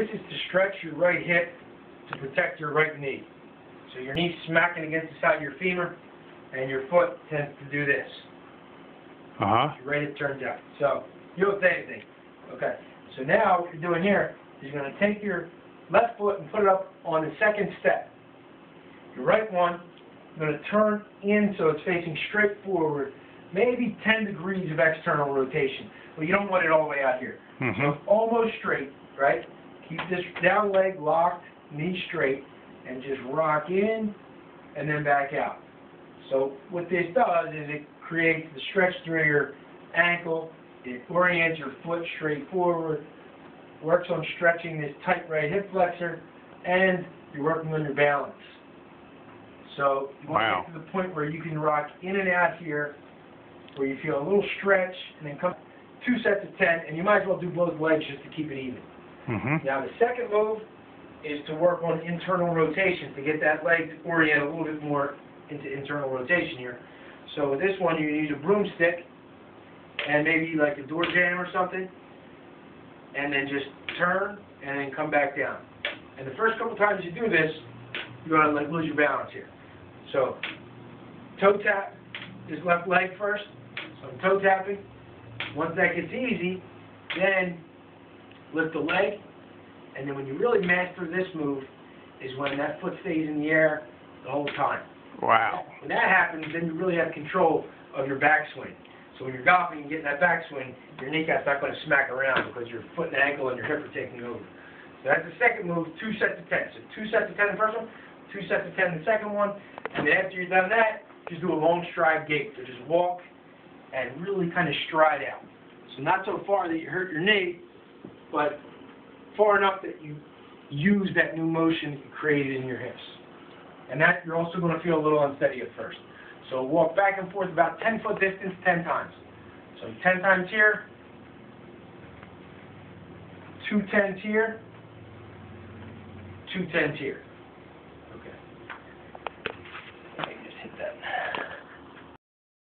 this is to stretch your right hip to protect your right knee. So your knee's smacking against the side of your femur, and your foot tends to do this. Uh-huh. Your right hip turns out. So you don't say anything. Okay. So now what you're doing here is you're going to take your left foot and put it up on the second step. Your right one, you're going to turn in so it's facing straight forward, maybe 10 degrees of external rotation. Well, you don't want it all the way out here. Mm-hmm. So almost straight, right? Keep this down leg locked, knee straight, and just rock in and then back out. So what this does is it creates the stretch through your ankle, it orients your foot straight forward, works on stretching this tight right hip flexor, and you're working on your balance. So you want to get to the point where you can rock in and out here, where you feel a little stretch, and then come 2 sets of 10, and you might as well do both legs just to keep it even. Mm-hmm. Now the second move is to work on internal rotation, to get that leg to orient a little bit more into internal rotation here. So with this one, you use a broomstick, and maybe like a door jamb or something, and then just turn, and then come back down. And the first couple times you do this, you're going to like lose your balance here. So toe tap this left leg first, so I'm toe tapping. Once that gets easy, then lift the leg, and then when you really master this move is when that foot stays in the air the whole time. Wow. When that happens, then you really have control of your backswing. So when you're golfing and getting that backswing, your kneecap's not going to smack around because your foot and ankle and your hip are taking over. So that's the second move, 2 sets of 10. So 2 sets of 10 in the first one, 2 sets of 10 in the second one, and then after you've done that, just do a long stride gait. So just walk and really kind of stride out. So not so far that you hurt your knee, but far enough that you use that new motion that you created in your hips. And that you're also going to feel a little unsteady at first. So walk back and forth about 10-foot distance 10 times. So 10 times here, 2 10s here, 2 10s here. Okay. Let me just hit that.